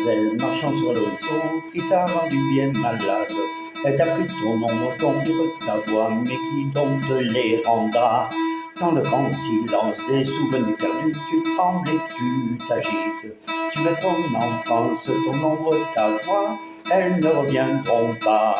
demoiselle marchant sur le ruisseau qui t'a rendu bien malade. Elle t'a pris ton nom, ton de ta voix, mais qui donc te les rendra? Dans le grand silence des souvenirs perdus, tu trembles et tu t'agites. Tu mets ton enfance, ton ombre, ta voix, elles ne reviendront pas.